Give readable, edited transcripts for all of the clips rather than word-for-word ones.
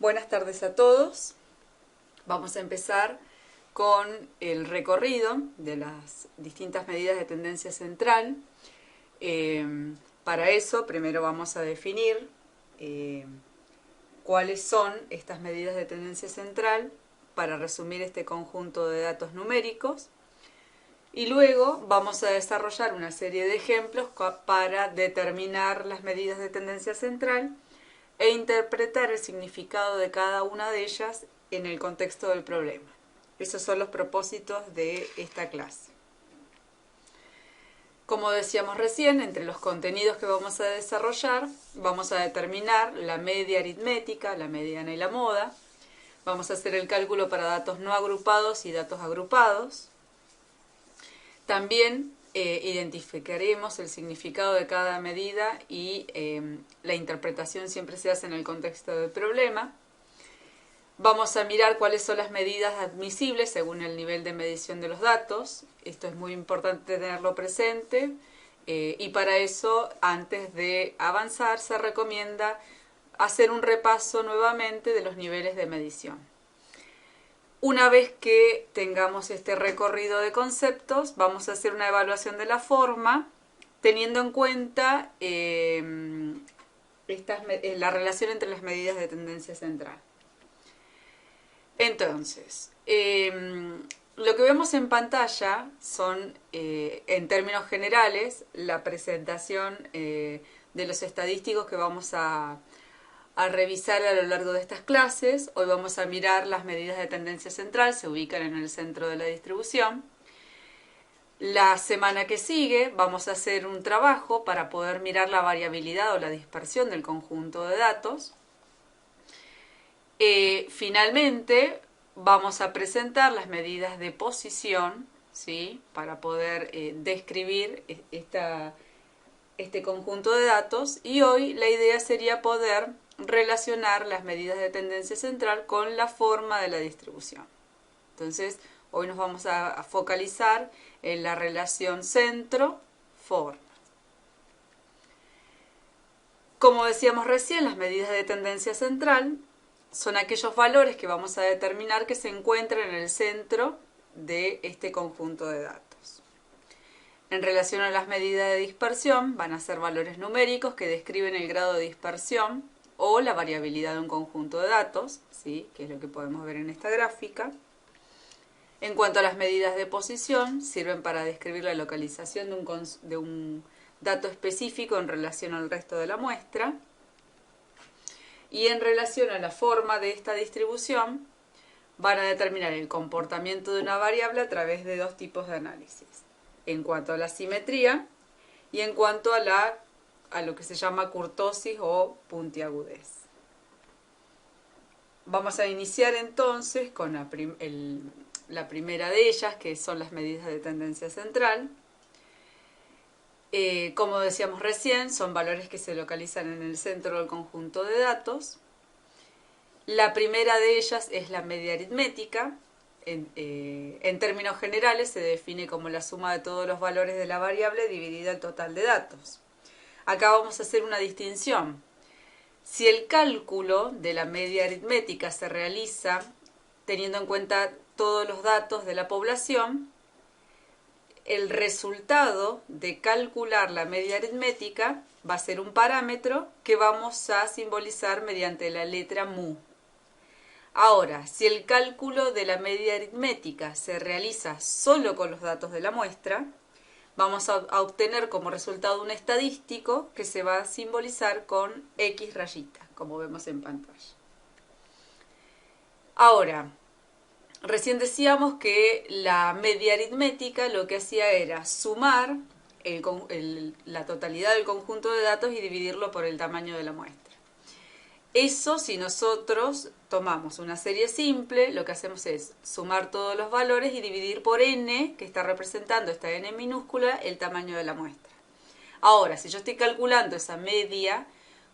Buenas tardes a todos. Vamos a empezar con el recorrido de las distintas medidas de tendencia central. Para eso, primero vamos a definir cuáles son estas medidas de tendencia central para resumir este conjunto de datos numéricos. Y luego vamos a desarrollar una serie de ejemplos para determinar las medidas de tendencia central e interpretar el significado de cada una de ellas en el contexto del problema. Esos son los propósitos de esta clase. Como decíamos recién, entre los contenidos que vamos a desarrollar, vamos a determinar la media aritmética, la mediana y la moda. Vamos a hacer el cálculo para datos no agrupados y datos agrupados. También identificaremos el significado de cada medida y la interpretación siempre se hace en el contexto del problema. Vamos a mirar cuáles son las medidas admisibles según el nivel de medición de los datos. Esto es muy importante tenerlo presente y para eso, antes de avanzar, se recomienda hacer un repaso nuevamente de los niveles de medición. Una vez que tengamos este recorrido de conceptos, vamos a hacer una evaluación de la forma, teniendo en cuenta la relación entre las medidas de tendencia central. Entonces, lo que vemos en pantalla son, en términos generales, la presentación de los estadísticos que vamos a revisar a lo largo de estas clases. Hoy vamos a mirar las medidas de tendencia central, se ubican en el centro de la distribución. La semana que sigue vamos a hacer un trabajo para poder mirar la variabilidad o la dispersión del conjunto de datos. Finalmente vamos a presentar las medidas de posición, ¿sí?, para poder describir este conjunto de datos, y hoy la idea sería poder relacionar las medidas de tendencia central con la forma de la distribución. Entonces, hoy nos vamos a focalizar en la relación centro-forma. Como decíamos recién, las medidas de tendencia central son aquellos valores que vamos a determinar que se encuentran en el centro de este conjunto de datos. En relación a las medidas de dispersión, van a ser valores numéricos que describen el grado de dispersión o la variabilidad de un conjunto de datos, ¿sí?, que es lo que podemos ver en esta gráfica. En cuanto a las medidas de posición, sirven para describir la localización de un dato específico en relación al resto de la muestra. Y en relación a la forma de esta distribución, van a determinar el comportamiento de una variable a través de dos tipos de análisis: en cuanto a la simetría y en cuanto a lo que se llama kurtosis o puntiagudez. Vamos a iniciar entonces con la primera de ellas, que son las medidas de tendencia central. Como decíamos recién, son valores que se localizan en el centro del conjunto de datos. La primera de ellas es la media aritmética. En términos generales se define como la suma de todos los valores de la variable dividida el total de datos. Acá vamos a hacer una distinción. Si el cálculo de la media aritmética se realiza teniendo en cuenta todos los datos de la población, el resultado de calcular la media aritmética va a ser un parámetro que vamos a simbolizar mediante la letra mu. Ahora, si el cálculo de la media aritmética se realiza solo con los datos de la muestra, vamos a obtener como resultado un estadístico que se va a simbolizar con X rayita, como vemos en pantalla. Ahora, recién decíamos que la media aritmética lo que hacía era sumar la totalidad del conjunto de datos y dividirlo por el tamaño de la muestra. Eso, si nosotros tomamos una serie simple, lo que hacemos es sumar todos los valores y dividir por n, que está representando esta n minúscula, el tamaño de la muestra. Ahora, si yo estoy calculando esa media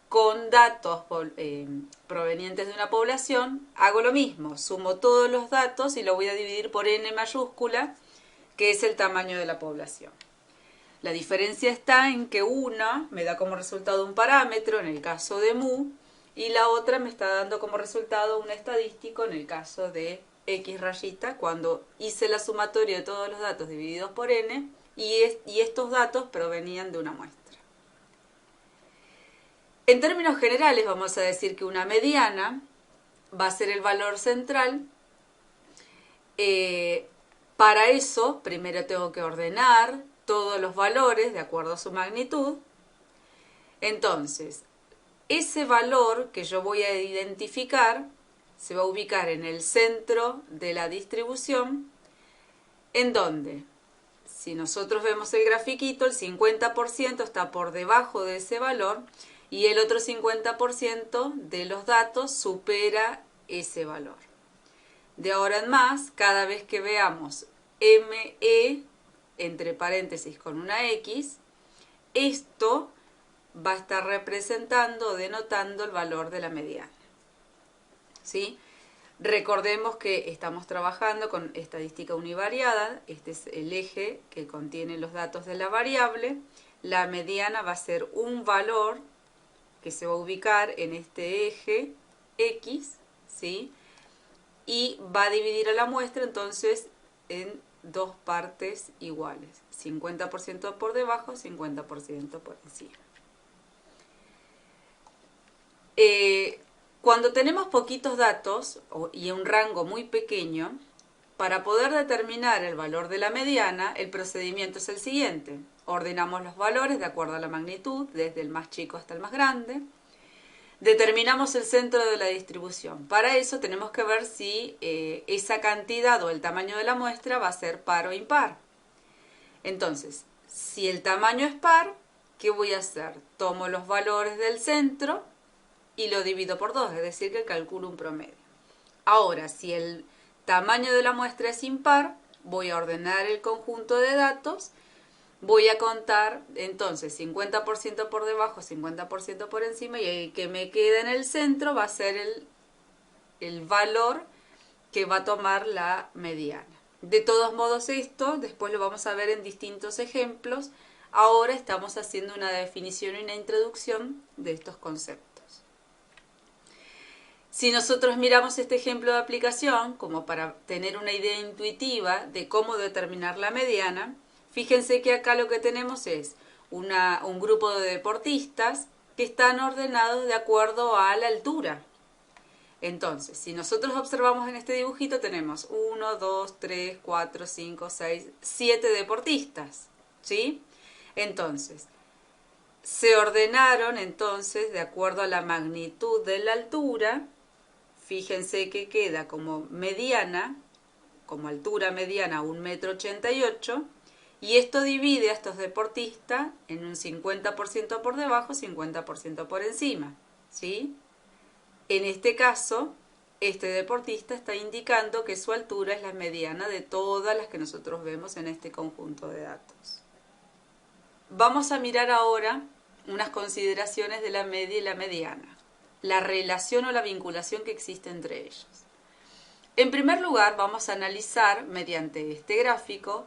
con datos provenientes de una población, hago lo mismo, sumo todos los datos y lo voy a dividir por n mayúscula, que es el tamaño de la población. La diferencia está en que una me da como resultado un parámetro, en el caso de mu, y la otra me está dando como resultado un estadístico en el caso de X rayita, cuando hice la sumatoria de todos los datos divididos por n, y estos datos provenían de una muestra. En términos generales vamos a decir que una mediana va a ser el valor central. Para eso primero tengo que ordenar todos los valores de acuerdo a su magnitud. Entonces, ese valor que yo voy a identificar se va a ubicar en el centro de la distribución, en donde, si nosotros vemos el grafiquito, el 50% está por debajo de ese valor y el otro 50% de los datos supera ese valor. De ahora en más, cada vez que veamos ME, entre paréntesis con una X, esto va a estar representando o denotando el valor de la mediana. ¿Sí? Recordemos que estamos trabajando con estadística univariada. Este es el eje que contiene los datos de la variable. La mediana va a ser un valor que se va a ubicar en este eje X, ¿sí? Y va a dividir a la muestra entonces en dos partes iguales, 50% por debajo, 50% por encima. Cuando tenemos poquitos datos y un rango muy pequeño, para poder determinar el valor de la mediana, el procedimiento es el siguiente. Ordenamos los valores de acuerdo a la magnitud, desde el más chico hasta el más grande. Determinamos el centro de la distribución. Para eso tenemos que ver si esa cantidad o el tamaño de la muestra va a ser par o impar. Entonces, si el tamaño es par, ¿qué voy a hacer? Tomo los valores del centro y lo divido por 2, es decir, que calculo un promedio. Ahora, si el tamaño de la muestra es impar, voy a ordenar el conjunto de datos. Voy a contar entonces 50% por debajo, 50% por encima, y el que me queda en el centro va a ser el valor que va a tomar la mediana. De todos modos, esto después lo vamos a ver en distintos ejemplos. Ahora estamos haciendo una definición y una introducción de estos conceptos. Si nosotros miramos este ejemplo de aplicación, como para tener una idea intuitiva de cómo determinar la mediana, fíjense que acá lo que tenemos es un grupo de deportistas que están ordenados de acuerdo a la altura. Entonces, si nosotros observamos en este dibujito, tenemos 1, 2, 3, 4, 5, 6, 7 deportistas, ¿sí? Entonces, se ordenaron entonces de acuerdo a la magnitud de la altura. Fíjense que queda como mediana, como altura mediana 1,88 m, y esto divide a estos deportistas en un 50% por debajo, 50% por encima, ¿sí? En este caso, este deportista está indicando que su altura es la mediana de todas las que nosotros vemos en este conjunto de datos. Vamos a mirar ahora unas consideraciones de la media y la mediana, la relación o la vinculación que existe entre ellos. En primer lugar, vamos a analizar mediante este gráfico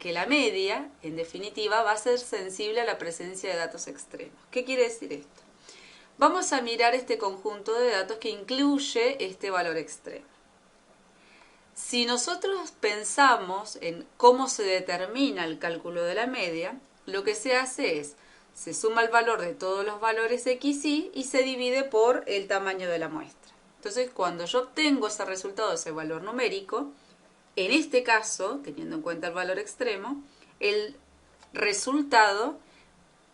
que la media, en definitiva, va a ser sensible a la presencia de datos extremos. ¿Qué quiere decir esto? Vamos a mirar este conjunto de datos que incluye este valor extremo. Si nosotros pensamos en cómo se determina el cálculo de la media, lo que se hace es, se suma el valor de todos los valores XY y se divide por el tamaño de la muestra. Entonces, cuando yo obtengo ese resultado, ese valor numérico, en este caso, teniendo en cuenta el valor extremo, el resultado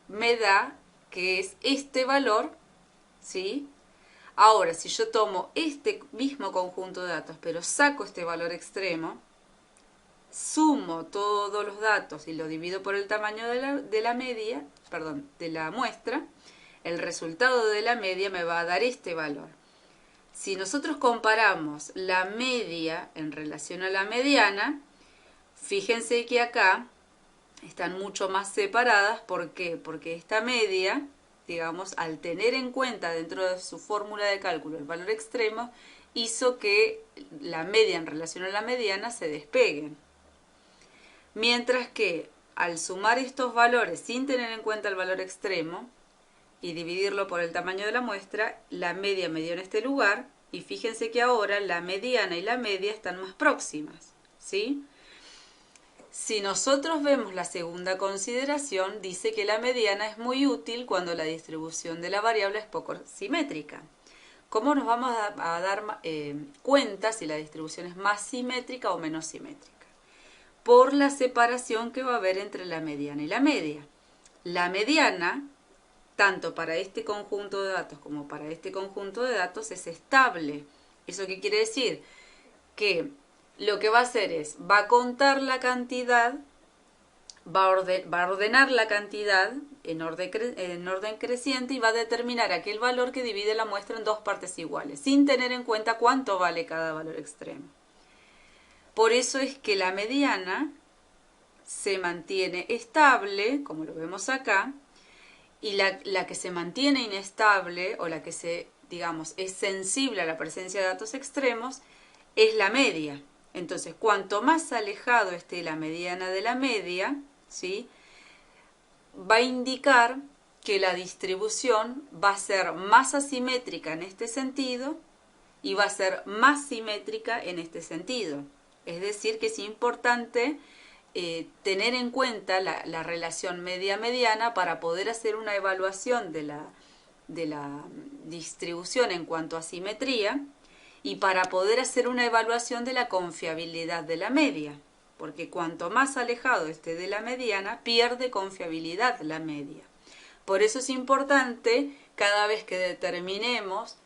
me da que es este valor, ¿sí? Ahora, si yo tomo este mismo conjunto de datos, pero saco este valor extremo, sumo todos los datos y lo divido por el tamaño de la muestra, el resultado de la media me va a dar este valor. Si nosotros comparamos la media en relación a la mediana, fíjense que acá están mucho más separadas. ¿Por qué? Porque esta media, digamos, al tener en cuenta dentro de su fórmula de cálculo el valor extremo, hizo que la media en relación a la mediana se despeguen. Mientras que al sumar estos valores sin tener en cuenta el valor extremo, y dividirlo por el tamaño de la muestra, la media me dio en este lugar, y fíjense que ahora la mediana y la media están más próximas, ¿sí? Si nosotros vemos la segunda consideración, dice que la mediana es muy útil cuando la distribución de la variable es poco simétrica. ¿Cómo nos vamos a dar cuenta si la distribución es más simétrica o menos simétrica? Por la separación que va a haber entre la mediana y la media. La mediana, tanto para este conjunto de datos como para este conjunto de datos, es estable. ¿Eso qué quiere decir? Que lo que va a hacer es, va a contar la cantidad, va a ordenar la cantidad en orden creciente y va a determinar aquel valor que divide la muestra en dos partes iguales, sin tener en cuenta cuánto vale cada valor extremo. Por eso es que la mediana se mantiene estable, como lo vemos acá, y la que se mantiene inestable, o la que digamos, es sensible a la presencia de datos extremos, es la media. Entonces, cuanto más alejado esté la mediana de la media, ¿sí?, va a indicar que la distribución va a ser más asimétrica en este sentido y va a ser más simétrica en este sentido. Es decir, que es importante tener en cuenta la relación media-mediana para poder hacer una evaluación de la distribución en cuanto a simetría, y para poder hacer una evaluación de la confiabilidad de la media, porque cuanto más alejado esté de la mediana, pierde confiabilidad la media. Por eso es importante, cada vez que determinemos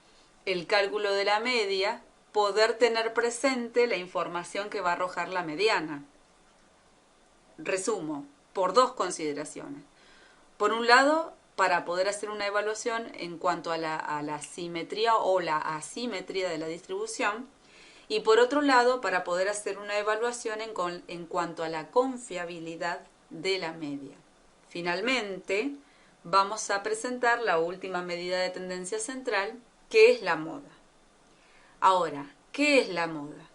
el cálculo de la media, poder tener presente la información que va a arrojar la mediana. Resumo, por dos consideraciones. Por un lado, para poder hacer una evaluación en cuanto a la simetría o la asimetría de la distribución, y por otro lado, para poder hacer una evaluación en cuanto a la confiabilidad de la media. Finalmente, vamos a presentar la última medida de tendencia central, que es la moda. Ahora, ¿qué es la moda?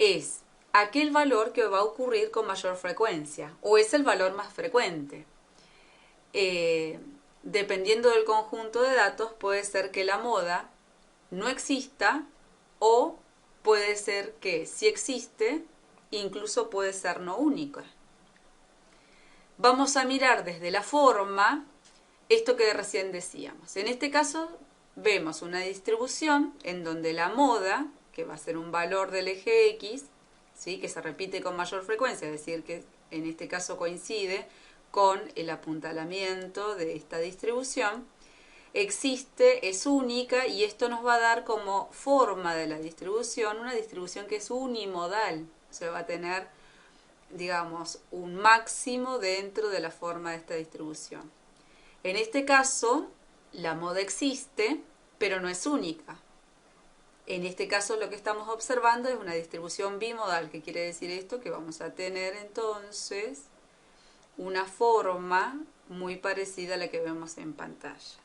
Es aquel valor que va a ocurrir con mayor frecuencia, o es el valor más frecuente. Dependiendo del conjunto de datos, puede ser que la moda no exista, o puede ser que si existe, incluso puede ser no única. Vamos a mirar desde la forma esto que recién decíamos. En este caso vemos una distribución en donde la moda, que va a ser un valor del eje X, ¿sí?, que se repite con mayor frecuencia, es decir, que en este caso coincide con el apuntalamiento de esta distribución, existe, es única, y esto nos va a dar como forma de la distribución una distribución que es unimodal, o sea, va a tener, digamos, un máximo dentro de la forma de esta distribución. En este caso, la moda existe, pero no es única. En este caso lo que estamos observando es una distribución bimodal. ¿Qué quiere decir esto? Que vamos a tener entonces una forma muy parecida a la que vemos en pantalla.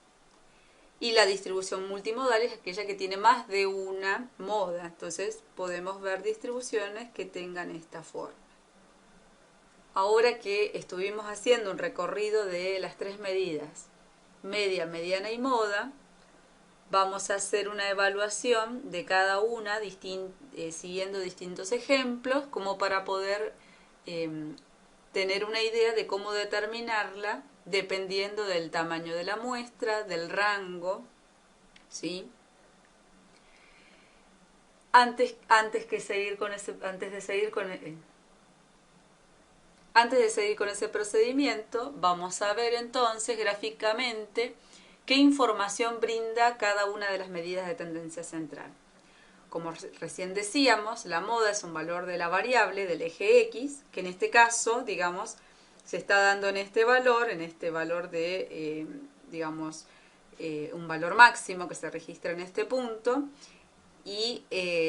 Y la distribución multimodal es aquella que tiene más de una moda. Entonces podemos ver distribuciones que tengan esta forma. Ahora que estuvimos haciendo un recorrido de las tres medidas, media, mediana y moda, vamos a hacer una evaluación de cada una siguiendo distintos ejemplos, como para poder tener una idea de cómo determinarla dependiendo del tamaño de la muestra, del rango, ¿sí? Antes de seguir con ese procedimiento, vamos a ver entonces gráficamente qué información brinda cada una de las medidas de tendencia central. Como recién decíamos, la moda es un valor de la variable del eje X, que en este caso, digamos, se está dando en este valor de, digamos, un valor máximo que se registra en este punto, y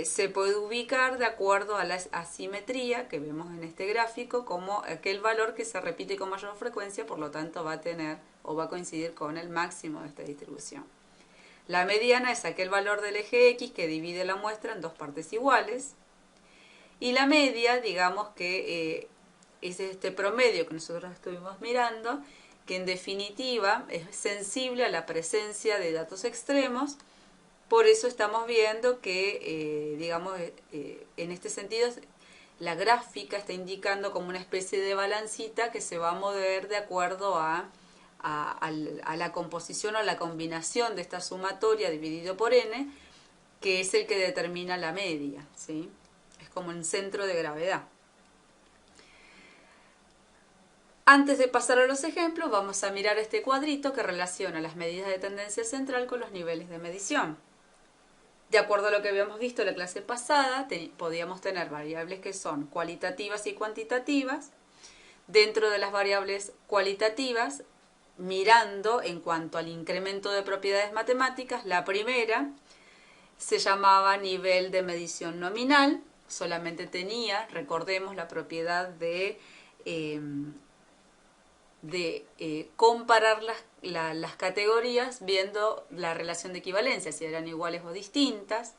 se puede ubicar de acuerdo a la asimetría que vemos en este gráfico como aquel valor que se repite con mayor frecuencia, por lo tanto va a tener o va a coincidir con el máximo de esta distribución. La mediana es aquel valor del eje X que divide la muestra en dos partes iguales, y la media, digamos que es este promedio que nosotros estuvimos mirando, que en definitiva es sensible a la presencia de datos extremos. Por eso estamos viendo que, en este sentido, la gráfica está indicando como una especie de balancita que se va a mover de acuerdo a la composición o la combinación de esta sumatoria dividido por n, que es el que determina la media, ¿sí? Es como un centro de gravedad. Antes de pasar a los ejemplos, vamos a mirar este cuadrito que relaciona las medidas de tendencia central con los niveles de medición. De acuerdo a lo que habíamos visto en la clase pasada, podíamos tener variables que son cualitativas y cuantitativas. Dentro de las variables cualitativas, mirando en cuanto al incremento de propiedades matemáticas, la primera se llamaba nivel de medición nominal, solamente tenía, recordemos, la propiedad de comparar las categorías viendo la relación de equivalencia, si eran iguales o distintas.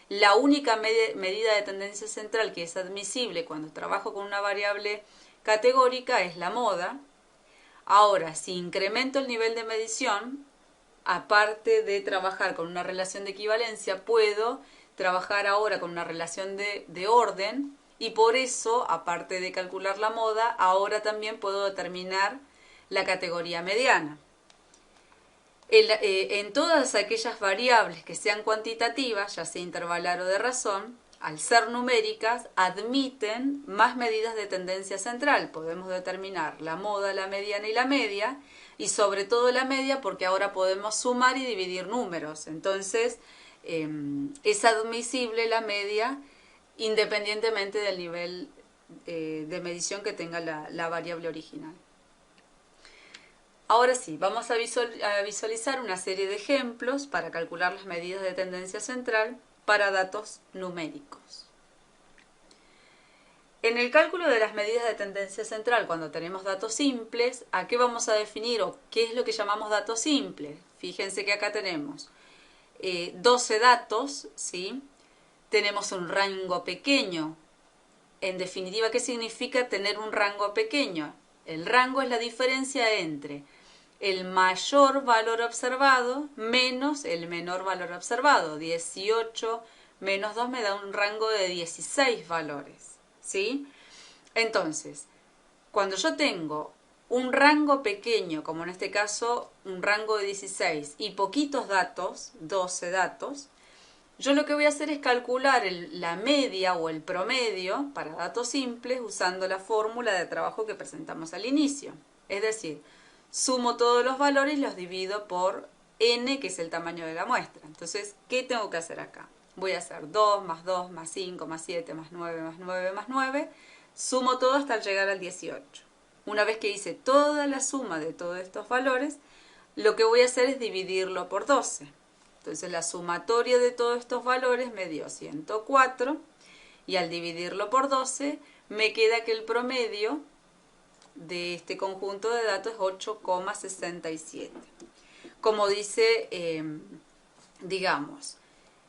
La única medida de tendencia central que es admisible cuando trabajo con una variable categórica es la moda. Ahora, si incremento el nivel de medición, aparte de trabajar con una relación de equivalencia, puedo trabajar ahora con una relación de orden, y por eso, aparte de calcular la moda, ahora también puedo determinar la categoría mediana. En todas aquellas variables que sean cuantitativas, ya sea intervalar o de razón, al ser numéricas, admiten más medidas de tendencia central. Podemos determinar la moda, la mediana y la media, y sobre todo la media porque ahora podemos sumar y dividir números. Entonces, es admisible la media independientemente del nivel de medición que tenga la variable original. Ahora sí, vamos a visualizar una serie de ejemplos para calcular las medidas de tendencia central para datos numéricos. En el cálculo de las medidas de tendencia central, cuando tenemos datos simples, ¿a qué vamos a definir o qué es lo que llamamos datos simples? Fíjense que acá tenemos 12 datos, ¿sí? Tenemos un rango pequeño. En definitiva, ¿qué significa tener un rango pequeño? El rango es la diferencia entre el mayor valor observado menos el menor valor observado. 18 menos 2 me da un rango de 16 valores, ¿sí? Entonces, cuando yo tengo un rango pequeño, como en este caso un rango de 16, y poquitos datos, 12 datos, yo lo que voy a hacer es calcular la media o el promedio para datos simples usando la fórmula de trabajo que presentamos al inicio. Es decir, sumo todos los valores y los divido por n, que es el tamaño de la muestra. Entonces, ¿qué tengo que hacer acá? Voy a hacer 2 más 5 más 7 más 9 más 9 más 9. Sumo todo hasta llegar al 18. Una vez que hice toda la suma de todos estos valores, lo que voy a hacer es dividirlo por 12. Entonces la sumatoria de todos estos valores me dio 104 y al dividirlo por 12 me queda que el promedio de este conjunto de datos es 8,67. Como dice, digamos,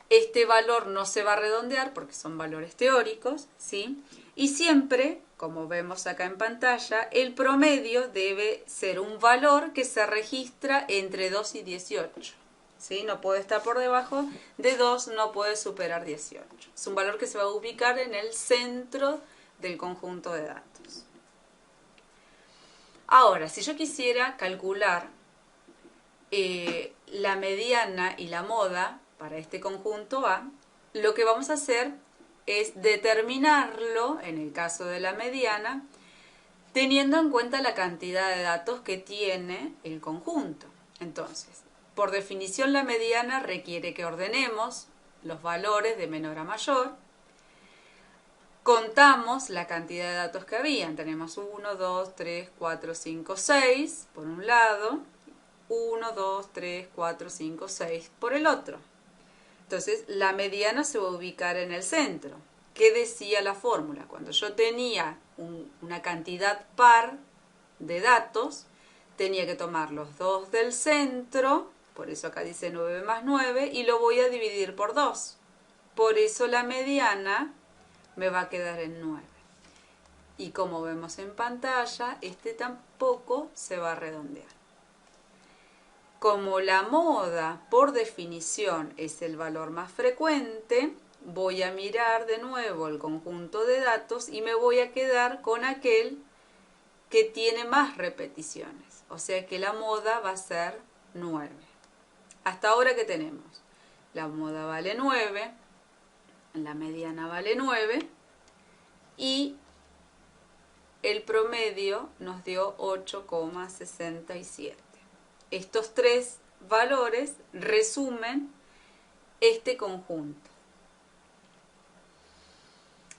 este valor no se va a redondear porque son valores teóricos, ¿sí? Y siempre, como vemos acá en pantalla, el promedio debe ser un valor que se registra entre 2 y 18. ¿Sí? No puede estar por debajo de 2, no puede superar 18. Es un valor que se va a ubicar en el centro del conjunto de datos. Ahora, si yo quisiera calcular la mediana y la moda para este conjunto A, lo que vamos a hacer es determinarlo, en el caso de la mediana, teniendo en cuenta la cantidad de datos que tiene el conjunto. Entonces, por definición, la mediana requiere que ordenemos los valores de menor a mayor. Contamos la cantidad de datos que habían. Tenemos 1, 2, 3, 4, 5, 6 por un lado. 1, 2, 3, 4, 5, 6 por el otro. Entonces, la mediana se va a ubicar en el centro. ¿Qué decía la fórmula? Cuando yo tenía una cantidad par de datos, tenía que tomar los 2 del centro, por eso acá dice 9 más 9, y lo voy a dividir por 2. Por eso la mediana me va a quedar en 9. Y como vemos en pantalla, este tampoco se va a redondear. Como la moda, por definición, es el valor más frecuente, voy a mirar de nuevo el conjunto de datos y me voy a quedar con aquel que tiene más repeticiones. O sea que la moda va a ser 9. Hasta ahora, ¿qué tenemos? La moda vale 9, la mediana vale 9 y el promedio nos dio 8,67. Estos tres valores resumen este conjunto.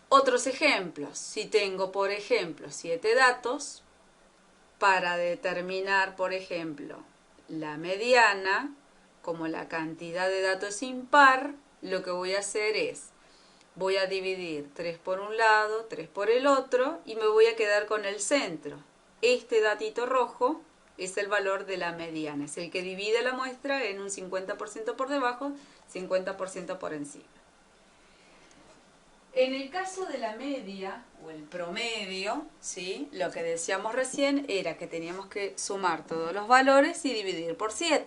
Otros ejemplos. Si tengo, por ejemplo, 7 datos, para determinar, por ejemplo, la mediana, como la cantidad de datos impar, lo que voy a hacer es, voy a dividir 3 por un lado, 3 por el otro, y me voy a quedar con el centro. Este datito rojo es el valor de la mediana, es el que divide la muestra en un 50% por debajo, 50% por encima. En el caso de la media o el promedio, ¿sí? Lo que decíamos recién era que teníamos que sumar todos los valores y dividir por 7.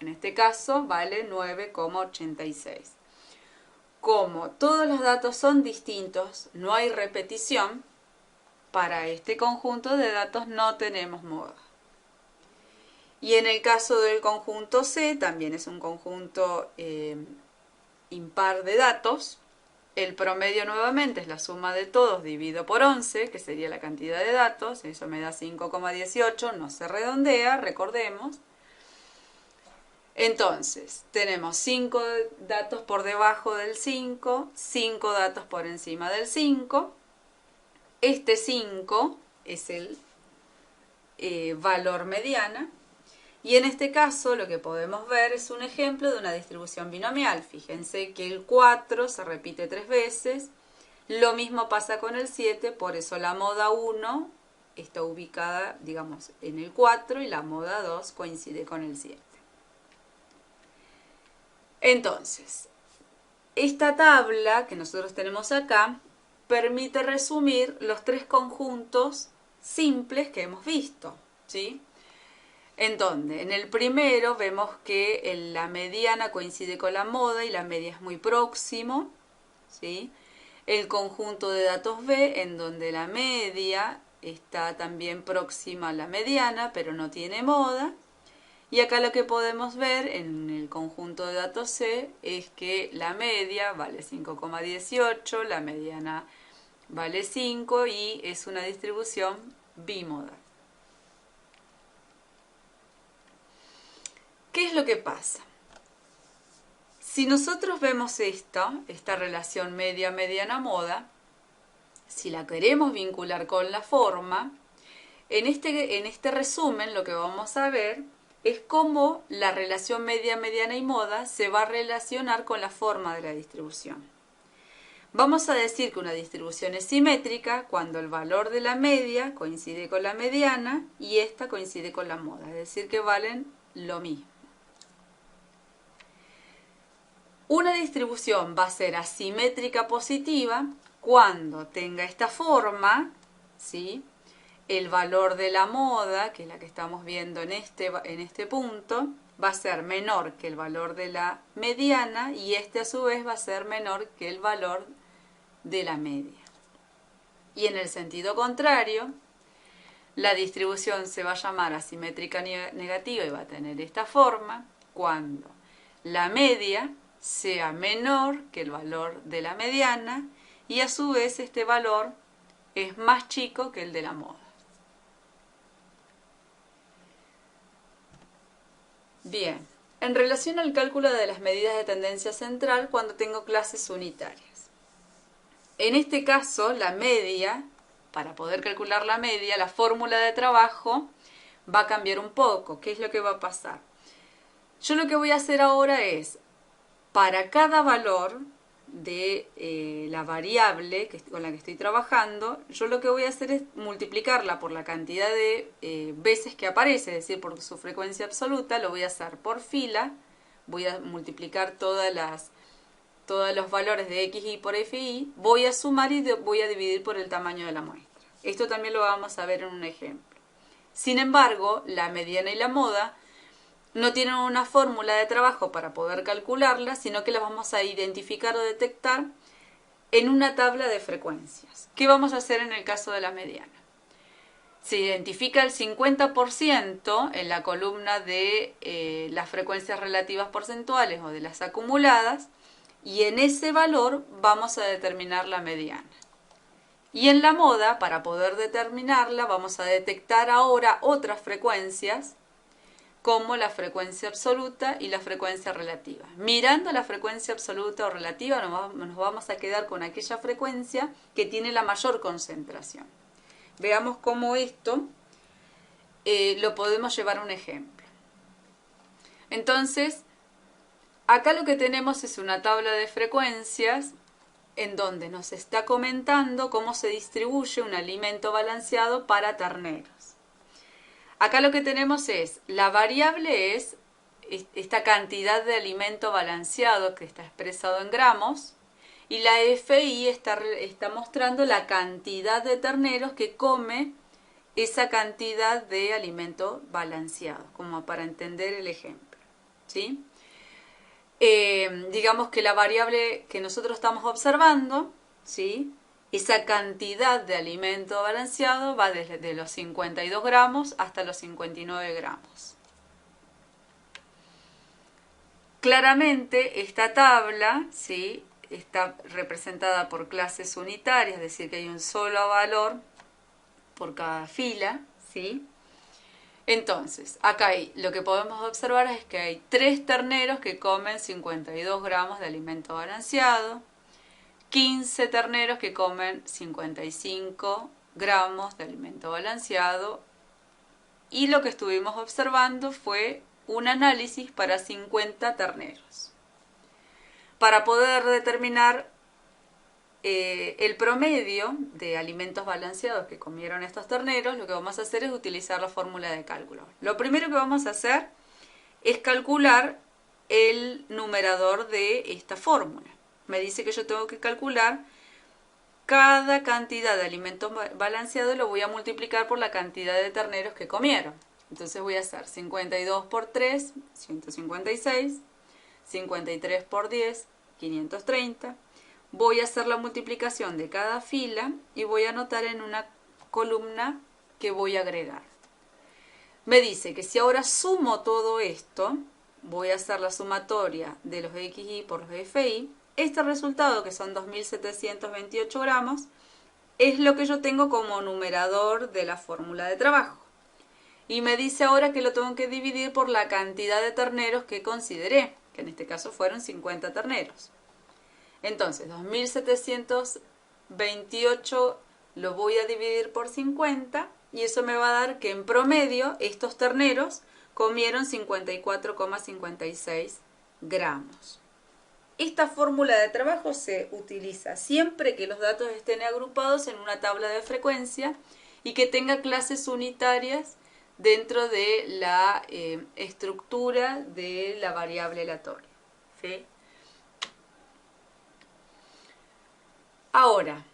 En este caso vale 9,86. Como todos los datos son distintos, no hay repetición, para este conjunto de datos no tenemos moda. Y en el caso del conjunto C, también es un conjunto impar de datos. El promedio nuevamente es la suma de todos dividido por 11, que sería la cantidad de datos. Eso me da 5,18, no se redondea, recordemos. Entonces, tenemos 5 datos por debajo del 5, 5 datos por encima del 5. Este 5 es el valor mediana. Y en este caso lo que podemos ver es un ejemplo de una distribución binomial. Fíjense que el 4 se repite 3 veces. Lo mismo pasa con el 7, por eso la moda 1 está ubicada, digamos, en el 4 y la moda 2 coincide con el 7. Entonces, esta tabla que nosotros tenemos acá permite resumir los 3 conjuntos simples que hemos visto, ¿sí? En donde en el primero vemos que la mediana coincide con la moda y la media es muy próximo, ¿sí? El conjunto de datos B, en donde la media está también próxima a la mediana, pero no tiene moda. Y acá lo que podemos ver en el conjunto de datos C es que la media vale 5,18, la mediana vale 5 y es una distribución bimodal. ¿Qué es lo que pasa? Si nosotros vemos esta relación media-mediana-moda, si la queremos vincular con la forma, en este resumen lo que vamos a ver es cómo la relación media, mediana y moda se va a relacionar con la forma de la distribución. Vamos a decir que una distribución es simétrica cuando el valor de la media coincide con la mediana y esta coincide con la moda, es decir que valen lo mismo. Una distribución va a ser asimétrica positiva cuando tenga esta forma, ¿sí? El valor de la moda, que es la que estamos viendo en este punto, va a ser menor que el valor de la mediana y este a su vez va a ser menor que el valor de la media. Y en el sentido contrario, la distribución se va a llamar asimétrica negativa y va a tener esta forma cuando la media sea menor que el valor de la mediana y a su vez este valor es más chico que el de la moda. Bien, en relación al cálculo de las medidas de tendencia central cuando tengo clases unitarias. En este caso, la media, para poder calcular la media, la fórmula de trabajo va a cambiar un poco. ¿Qué es lo que va a pasar? Yo lo que voy a hacer ahora es, para cada valor de la variable con la que estoy trabajando, yo lo que voy a hacer es multiplicarla por la cantidad de veces que aparece, es decir, por su frecuencia absoluta, lo voy a hacer por fila, voy a multiplicar todos los valores de x y por fi, voy a sumar y voy a dividir por el tamaño de la muestra. Esto también lo vamos a ver en un ejemplo. Sin embargo, la mediana y la moda no tienen una fórmula de trabajo para poder calcularla, sino que las vamos a identificar o detectar en una tabla de frecuencias. ¿Qué vamos a hacer en el caso de la mediana? Se identifica el 50% en la columna de las frecuencias relativas porcentuales o de las acumuladas, y en ese valor vamos a determinar la mediana. Y en la moda, para poder determinarla, vamos a detectar ahora otras frecuencias, como la frecuencia absoluta y la frecuencia relativa. Mirando la frecuencia absoluta o relativa, nos vamos a quedar con aquella frecuencia que tiene la mayor concentración. Veamos cómo esto lo podemos llevar a un ejemplo. Entonces, acá lo que tenemos es una tabla de frecuencias en donde nos está comentando cómo se distribuye un alimento balanceado para terneros. Acá lo que tenemos es, la variable es esta cantidad de alimento balanceado que está expresado en gramos, y la FI está mostrando la cantidad de terneros que come esa cantidad de alimento balanceado, como para entender el ejemplo, ¿sí? Digamos que la variable que nosotros estamos observando, ¿sí?, esa cantidad de alimento balanceado va desde los 52 gramos hasta los 59 gramos. Claramente esta tabla, ¿sí?, está representada por clases unitarias, es decir, que hay un solo valor por cada fila, ¿sí? Entonces, acá lo que podemos observar es que hay 3 terneros que comen 52 gramos de alimento balanceado, 15 terneros que comen 55 gramos de alimento balanceado, y lo que estuvimos observando fue un análisis para 50 terneros. Para poder determinar el promedio de alimentos balanceados que comieron estos terneros, lo que vamos a hacer es utilizar la fórmula de cálculo. Lo primero que vamos a hacer es calcular el numerador de esta fórmula. Me dice que yo tengo que calcular cada cantidad de alimento balanceado, lo voy a multiplicar por la cantidad de terneros que comieron. Entonces voy a hacer 52 por 3, 156, 53 por 10, 530. Voy a hacer la multiplicación de cada fila y voy a anotar en una columna que voy a agregar. Me dice que si ahora sumo todo esto, voy a hacer la sumatoria de los XI por los FI. Este resultado, que son 2.728 gramos, es lo que yo tengo como numerador de la fórmula de trabajo. Y me dice ahora que lo tengo que dividir por la cantidad de terneros que consideré, que en este caso fueron 50 terneros. Entonces, 2.728 lo voy a dividir por 50, y eso me va a dar que en promedio estos terneros comieron 54,56 gramos. Esta fórmula de trabajo se utiliza siempre que los datos estén agrupados en una tabla de frecuencia y que tenga clases unitarias dentro de la estructura de la variable aleatoria, ¿sí? Ahora,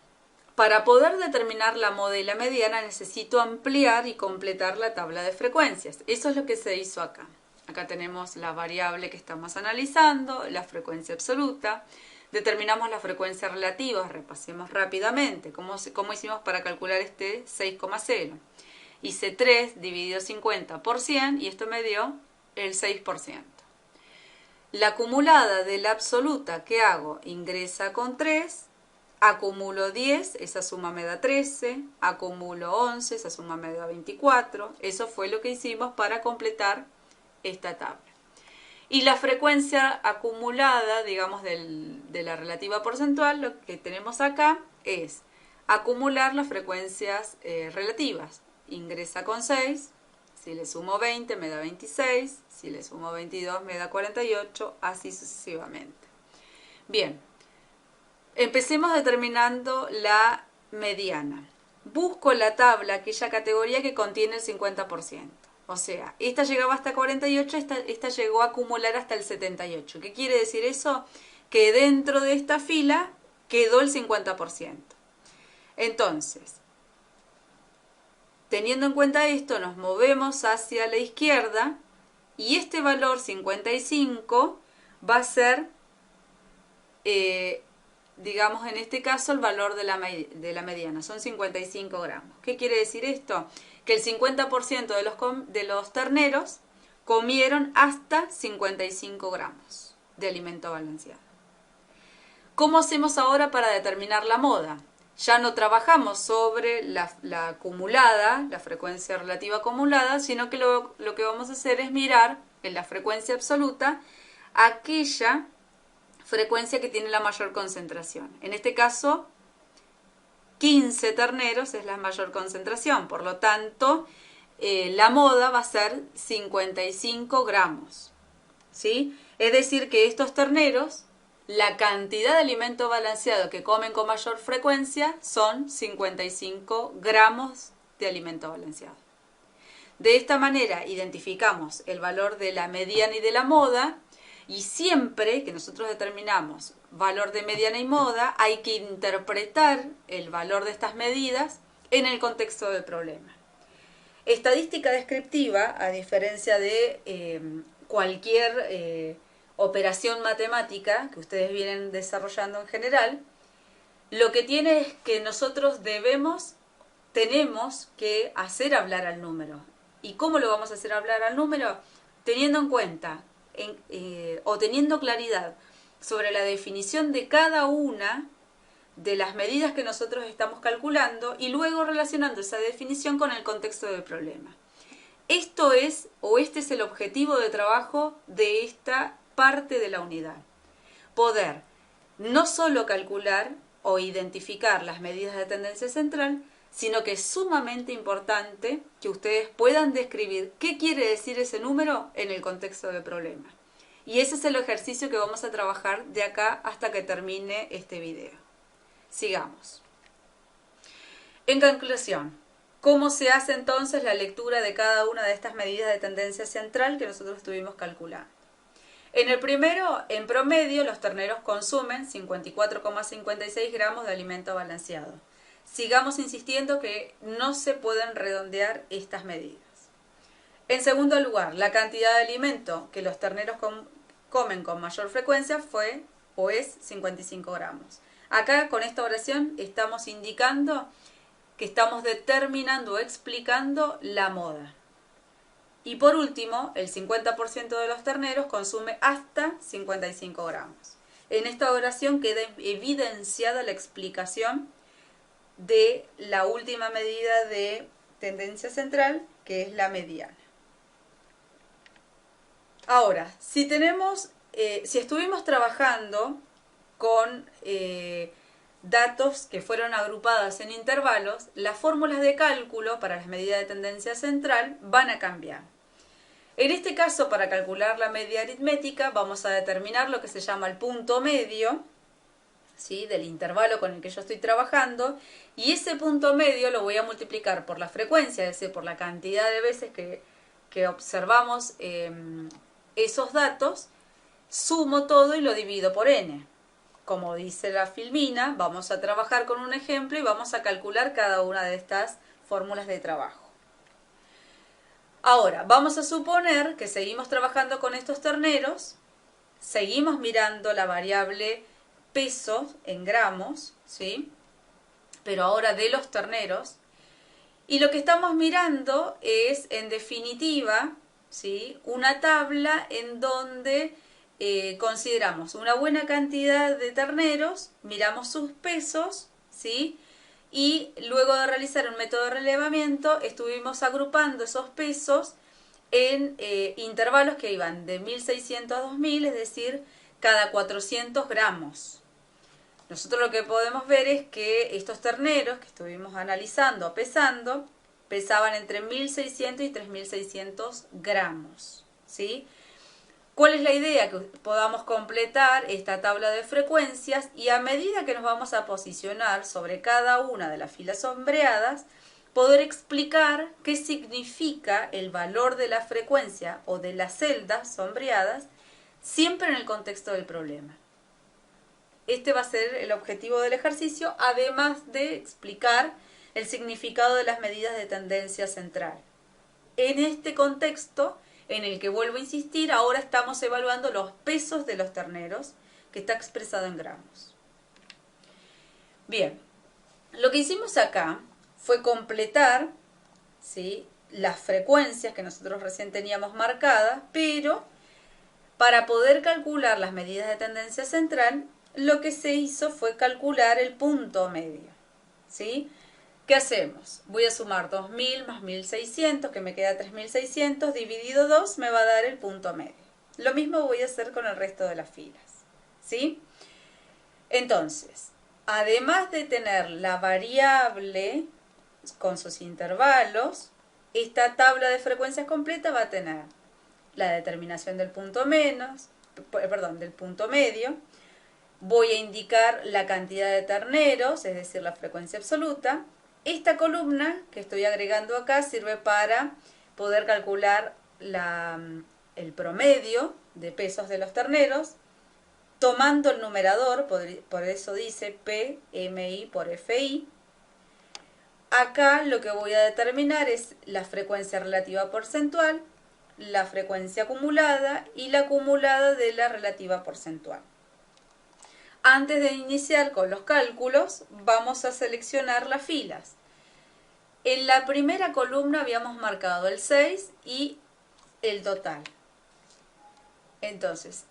para poder determinar la moda y la mediana necesito ampliar y completar la tabla de frecuencias. Eso es lo que se hizo acá. Acá tenemos la variable que estamos analizando, la frecuencia absoluta. Determinamos la frecuencia relativa, repasemos rápidamente cómo hicimos para calcular este 6,0. Hice 3 dividido 50 por 100 y esto me dio el 6%. La acumulada de la absoluta que hago, ingresa con 3, acumulo 10, esa suma me da 13, acumulo 11, esa suma me da 24. Eso fue lo que hicimos para completar esta tabla. Y la frecuencia acumulada, digamos, de la relativa porcentual, lo que tenemos acá es acumular las frecuencias relativas. Ingresa con 6, si le sumo 20 me da 26, si le sumo 22 me da 48, así sucesivamente. Bien, empecemos determinando la mediana. Busco la tabla, aquella categoría que contiene el 50%. O sea, esta llegaba hasta 48, esta llegó a acumular hasta el 78. ¿Qué quiere decir eso? Que dentro de esta fila quedó el 50%. Entonces, teniendo en cuenta esto, nos movemos hacia la izquierda y este valor 55 va a ser, digamos en este caso, el valor de la mediana, son 55 gramos. ¿Qué quiere decir esto? Que el 50% de los terneros comieron hasta 55 gramos de alimento balanceado. ¿Cómo hacemos ahora para determinar la moda? Ya no trabajamos sobre la acumulada, la frecuencia relativa acumulada, sino que lo que vamos a hacer es mirar en la frecuencia absoluta aquella frecuencia que tiene la mayor concentración. En este caso, 15 terneros es la mayor concentración, por lo tanto, la moda va a ser 55 gramos, ¿sí? Es decir, que estos terneros, la cantidad de alimento balanceado que comen con mayor frecuencia son 55 gramos de alimento balanceado. De esta manera identificamos el valor de la mediana y de la moda, y siempre que nosotros determinamos valor de mediana y moda, hay que interpretar el valor de estas medidas en el contexto del problema. Estadística descriptiva, a diferencia de cualquier operación matemática que ustedes vienen desarrollando en general, lo que tiene es que nosotros tenemos que hacer hablar al número. ¿Y cómo lo vamos a hacer hablar al número? Teniendo en cuenta o teniendo claridad sobre la definición de cada una de las medidas que nosotros estamos calculando y luego relacionando esa definición con el contexto del problema. Este es el objetivo de trabajo de esta parte de la unidad. Poder no solo calcular o identificar las medidas de tendencia central, sino que es sumamente importante que ustedes puedan describir qué quiere decir ese número en el contexto del problema. Y ese es el ejercicio que vamos a trabajar de acá hasta que termine este video. Sigamos. En conclusión, ¿cómo se hace entonces la lectura de cada una de estas medidas de tendencia central que nosotros estuvimos calculando? En el primero, en promedio, los terneros consumen 54,56 gramos de alimento balanceado. Sigamos insistiendo que no se pueden redondear estas medidas. En segundo lugar, la cantidad de alimento que los terneros comen con mayor frecuencia fue o es 55 gramos. Acá con esta oración estamos indicando que estamos determinando o explicando la moda. Y por último, el 50% de los terneros consume hasta 55 gramos. En esta oración queda evidenciada la explicación de la última medida de tendencia central, que es la mediana. Ahora, si estuvimos trabajando con datos que fueron agrupados en intervalos, las fórmulas de cálculo para las medidas de tendencia central van a cambiar. En este caso, para calcular la media aritmética, vamos a determinar lo que se llama el punto medio, ¿sí?, del intervalo con el que yo estoy trabajando, y ese punto medio lo voy a multiplicar por la frecuencia, es decir, por la cantidad de veces que observamos esos datos, sumo todo y lo divido por n. Como dice la filmina, vamos a trabajar con un ejemplo y vamos a calcular cada una de estas fórmulas de trabajo. Ahora, vamos a suponer que seguimos trabajando con estos terneros, seguimos mirando la variable peso en gramos, ¿sí?, pero ahora de los terneros, y lo que estamos mirando es, en definitiva, ¿sí?, una tabla en donde consideramos una buena cantidad de terneros, miramos sus pesos, ¿sí?, y luego de realizar un método de relevamiento estuvimos agrupando esos pesos en intervalos que iban de 1600 a 2000, es decir, cada 400 gramos. Nosotros lo que podemos ver es que estos terneros que estuvimos analizando, pesando, pesaban entre 1600 y 3600 gramos, ¿sí? ¿Cuál es la idea? Que podamos completar esta tabla de frecuencias y a medida que nos vamos a posicionar sobre cada una de las filas sombreadas, poder explicar qué significa el valor de la frecuencia o de las celdas sombreadas, siempre en el contexto del problema. Este va a ser el objetivo del ejercicio, además de explicar el significado de las medidas de tendencia central. En este contexto, en el que vuelvo a insistir, ahora estamos evaluando los pesos de los terneros, que está expresado en gramos. Bien, lo que hicimos acá fue completar, ¿sí?, las frecuencias que nosotros recién teníamos marcadas, pero para poder calcular las medidas de tendencia central, lo que se hizo fue calcular el punto medio, ¿sí? ¿Qué hacemos? Voy a sumar 2000 más 1600, que me queda 3600, dividido 2 me va a dar el punto medio. Lo mismo voy a hacer con el resto de las filas, ¿sí? Entonces, además de tener la variable con sus intervalos, esta tabla de frecuencias completa va a tener la determinación del punto del punto medio. Voy a indicar la cantidad de terneros, es decir, la frecuencia absoluta. Esta columna que estoy agregando acá sirve para poder calcular el promedio de pesos de los terneros, tomando el numerador, por eso dice PMI por FI. Acá lo que voy a determinar es la frecuencia relativa porcentual, la frecuencia acumulada y la acumulada de la relativa porcentual. Antes de iniciar con los cálculos, vamos a seleccionar las filas. En la primera columna habíamos marcado el 6 y el total. Entonces,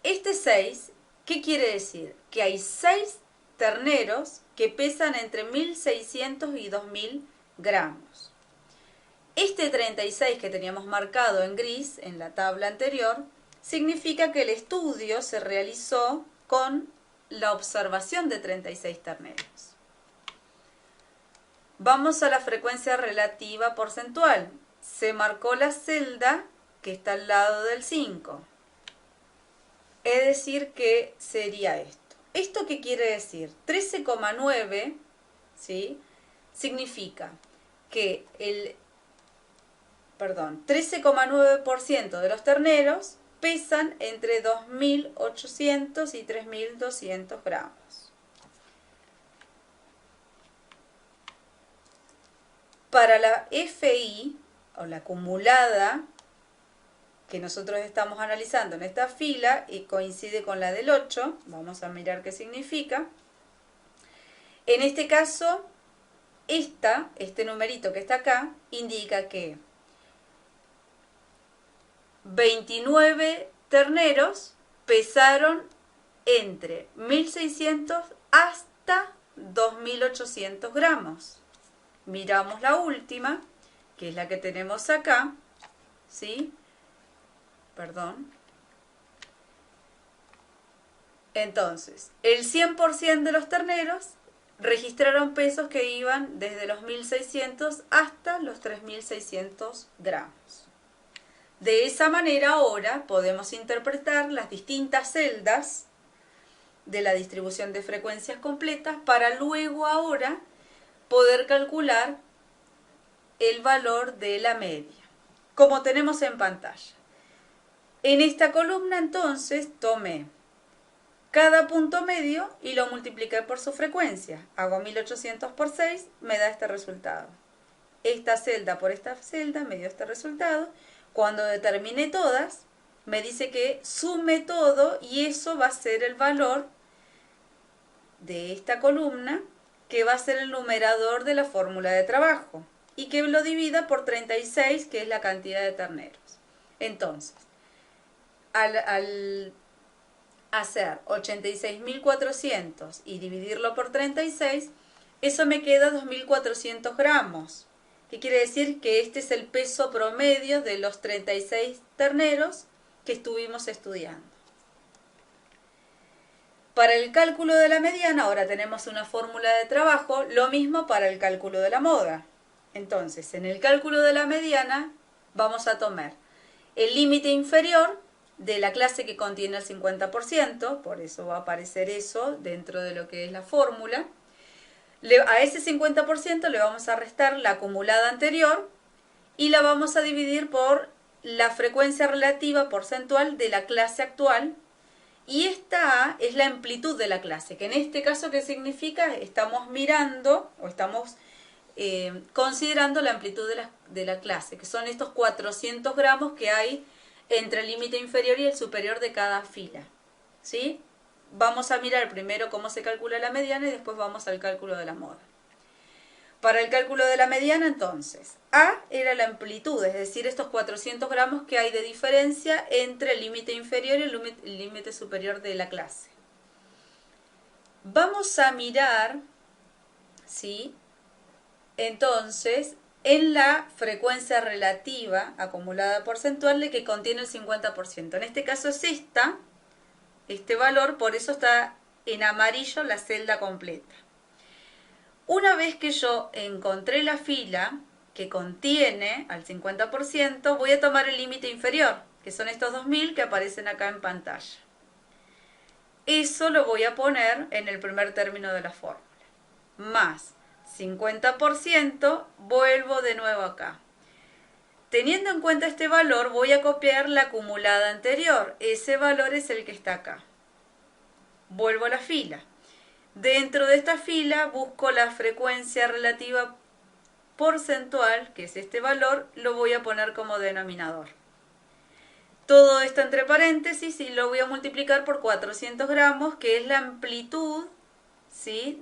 este 6, ¿qué quiere decir? Que hay 6 terneros que pesan entre 1600 y 2000 gramos. Este 36 que teníamos marcado en gris en la tabla anterior significa que el estudio se realizó con la observación de 36 terneros. Vamos a la frecuencia relativa porcentual. Se marcó la celda que está al lado del 5. Es decir, que sería esto. ¿Esto qué quiere decir? 13,9, ¿sí?, significa que el 13,9% de los terneros pesan entre 2.800 y 3.200 gramos. Para la FI, o la acumulada, que nosotros estamos analizando en esta fila y coincide con la del 8, vamos a mirar qué significa. En este caso, este numerito que está acá indica que 29 terneros pesaron entre 1.600 hasta 2.800 gramos. Miramos la última, que es la que tenemos acá, ¿sí? Entonces, el 100% de los terneros registraron pesos que iban desde los 1.600 hasta los 3.600 gramos. De esa manera ahora podemos interpretar las distintas celdas de la distribución de frecuencias completas para luego ahora poder calcular el valor de la media, como tenemos en pantalla. En esta columna entonces tomé cada punto medio y lo multipliqué por su frecuencia. Hago 1800 por 6, me da este resultado. Esta celda por esta celda me dio este resultado. Cuando determine todas, me dice que sume todo y eso va a ser el valor de esta columna, que va a ser el numerador de la fórmula de trabajo, y que lo divida por 36, que es la cantidad de terneros. Entonces, al hacer 86.400 y dividirlo por 36, eso me queda 2.400 gramos. ¿Qué quiere decir? Que este es el peso promedio de los 36 terneros que estuvimos estudiando. Para el cálculo de la mediana, ahora tenemos una fórmula de trabajo, lo mismo para el cálculo de la moda. Entonces, en el cálculo de la mediana, vamos a tomar el límite inferior de la clase que contiene el 50%, por eso va a aparecer eso dentro de lo que es la fórmula. A ese 50% le vamos a restar la acumulada anterior y la vamos a dividir por la frecuencia relativa porcentual de la clase actual, y esta A es la amplitud de la clase, que en este caso, ¿qué significa? Estamos mirando o estamos considerando la amplitud de la clase, que son estos 400 gramos que hay entre el límite inferior y el superior de cada fila, ¿sí? Vamos a mirar primero cómo se calcula la mediana y después vamos al cálculo de la moda. Para el cálculo de la mediana, entonces, A era la amplitud, es decir, estos 400 gramos que hay de diferencia entre el límite inferior y el límite superior de la clase. Vamos a mirar, ¿sí? Entonces, en la frecuencia relativa acumulada porcentual de que contiene el 50%. En este caso es este valor, por eso está en amarillo la celda completa. Una vez que yo encontré la fila que contiene al 50%, voy a tomar el límite inferior, que son estos 2000 que aparecen acá en pantalla. Eso lo voy a poner en el primer término de la fórmula. Más 50%, vuelvo de nuevo acá. Teniendo en cuenta este valor, voy a copiar la acumulada anterior. Ese valor es el que está acá. Vuelvo a la fila. Dentro de esta fila busco la frecuencia relativa porcentual, que es este valor, lo voy a poner como denominador. Todo esto entre paréntesis y lo voy a multiplicar por 400 gramos, que es la amplitud, ¿sí?,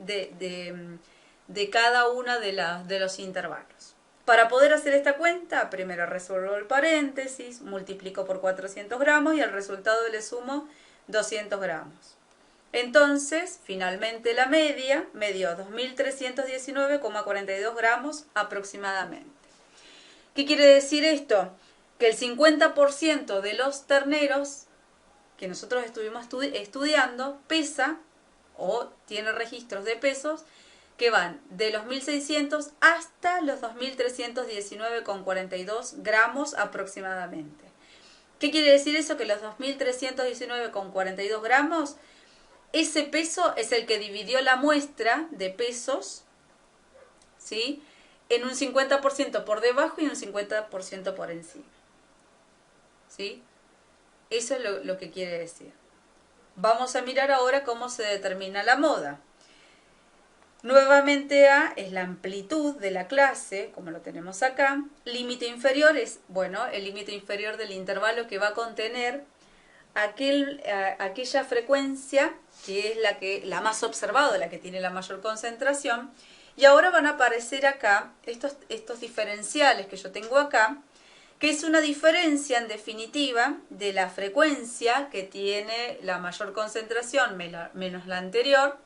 de cada uno de los intervalos. Para poder hacer esta cuenta, primero resuelvo el paréntesis, multiplico por 400 gramos y al resultado le sumo 200 gramos. Entonces, finalmente la media me dio 2.319,42 gramos aproximadamente. ¿Qué quiere decir esto? Que el 50% de los terneros que nosotros estuvimos estudiando pesa o tiene registros de pesos que van de los 1.600 hasta los 2.319,42 gramos aproximadamente. ¿Qué quiere decir eso? Que los 2.319,42 gramos, ese peso es el que dividió la muestra de pesos, ¿sí?, en un 50% por debajo y un 50% por encima. ¿Sí? Eso es lo que quiere decir. Vamos a mirar ahora cómo se determina la moda. Nuevamente A es la amplitud de la clase, como lo tenemos acá. Límite inferior es, bueno, el límite inferior del intervalo que va a contener aquella frecuencia que es la más observada, la que tiene la mayor concentración. Y ahora van a aparecer acá estos diferenciales que yo tengo acá, que es una diferencia en definitiva de la frecuencia que tiene la mayor concentración menos la anterior.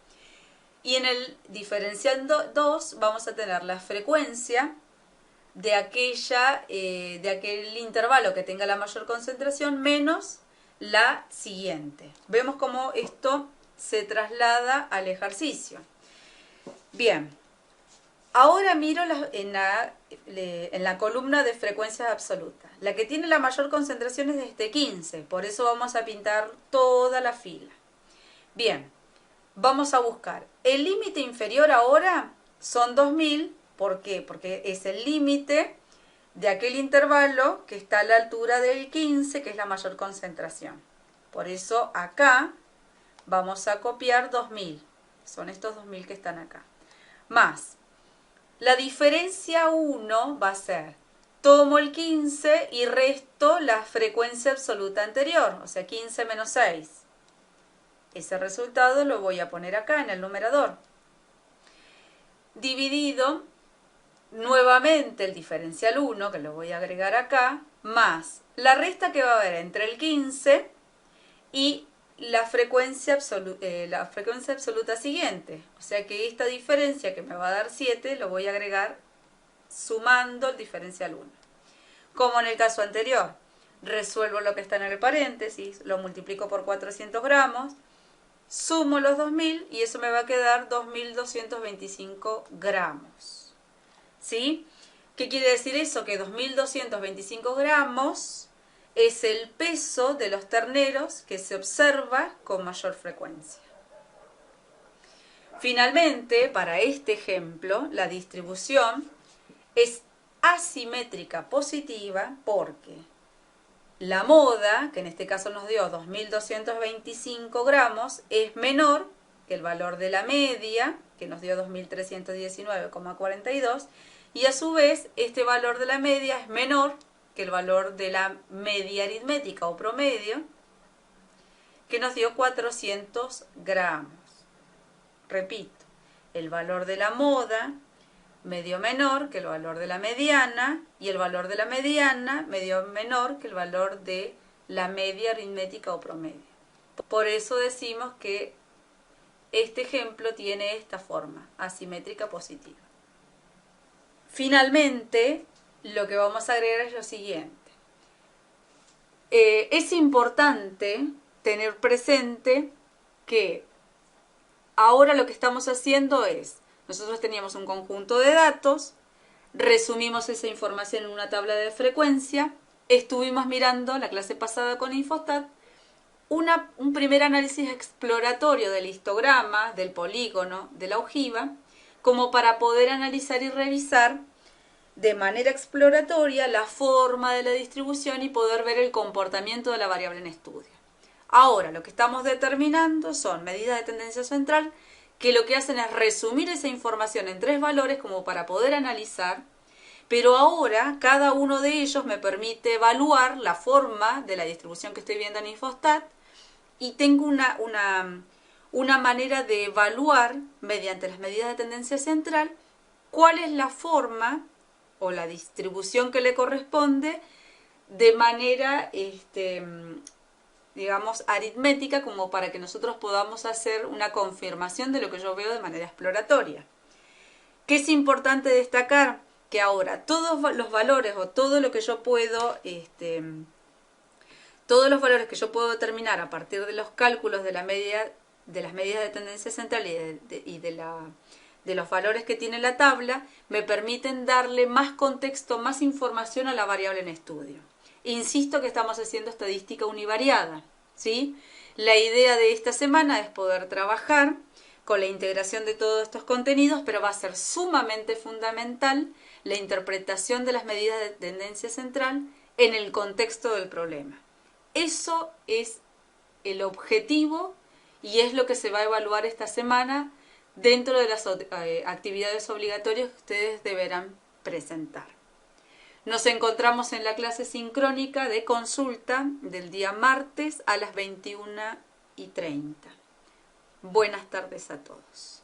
Y en el diferencial 2 vamos a tener la frecuencia de aquel intervalo que tenga la mayor concentración menos la siguiente. Vemos cómo esto se traslada al ejercicio. Bien, ahora miro en la columna de frecuencias absolutas. La que tiene la mayor concentración es de este 15, por eso vamos a pintar toda la fila. Bien, vamos a buscar. El límite inferior ahora son 2000, ¿por qué? Porque es el límite de aquel intervalo que está a la altura del 15, que es la mayor concentración. Por eso acá vamos a copiar 2000. Son estos 2000 que están acá. Más, la diferencia 1 va a ser, tomo el 15 y resto la frecuencia absoluta anterior, o sea, 15 menos 6. Ese resultado lo voy a poner acá en el numerador. Dividido nuevamente el diferencial 1, que lo voy a agregar acá, más la resta que va a haber entre el 15 y la frecuencia absoluta siguiente. O sea que esta diferencia que me va a dar 7 lo voy a agregar sumando el diferencial 1. Como en el caso anterior, resuelvo lo que está en el paréntesis, lo multiplico por 400 gramos, sumo los 2000 y eso me va a quedar 2225 gramos. ¿Sí? ¿Qué quiere decir eso? Que 2225 gramos es el peso de los terneros que se observa con mayor frecuencia. Finalmente, para este ejemplo, la distribución es asimétrica positiva porque la moda, que en este caso nos dio 2225 gramos, es menor el valor de la media, que nos dio 2.319,42, y a su vez este valor de la media es menor que el valor de la media aritmética o promedio, que nos dio 400 gramos. Repito, el valor de la moda me dio menor que el valor de la mediana, y el valor de la mediana me dio menor que el valor de la media aritmética o promedio. Por eso decimos que este ejemplo tiene esta forma, asimétrica positiva. Finalmente, lo que vamos a agregar es lo siguiente. Es importante tener presente que ahora lo que estamos haciendo es, nosotros teníamos un conjunto de datos, resumimos esa información en una tabla de frecuencia, estuvimos mirando la clase pasada con Infostat, un primer análisis exploratorio del histograma, del polígono, de la ojiva, como para poder analizar y revisar de manera exploratoria la forma de la distribución y poder ver el comportamiento de la variable en estudio. Ahora, lo que estamos determinando son medidas de tendencia central que lo que hacen es resumir esa información en 3 valores como para poder analizar, pero ahora cada uno de ellos me permite evaluar la forma de la distribución que estoy viendo en Infostat y tengo una manera de evaluar mediante las medidas de tendencia central cuál es la forma o la distribución que le corresponde de manera digamos, aritmética, como para que nosotros podamos hacer una confirmación de lo que yo veo de manera exploratoria. ¿Qué es importante destacar? Que ahora todos los valores o todo lo que yo puedo, todos los valores que yo puedo determinar a partir de los cálculos de la media, de las medidas de tendencia central y de los valores que tiene la tabla, me permiten darle más contexto, más información a la variable en estudio. Insisto que estamos haciendo estadística univariada, ¿sí? La idea de esta semana es poder trabajar con la integración de todos estos contenidos, pero va a ser sumamente fundamental la interpretación de las medidas de tendencia central en el contexto del problema. Eso es el objetivo y es lo que se va a evaluar esta semana dentro de las actividades obligatorias que ustedes deberán presentar. Nos encontramos en la clase sincrónica de consulta del día martes a las 21:30. Buenas tardes a todos.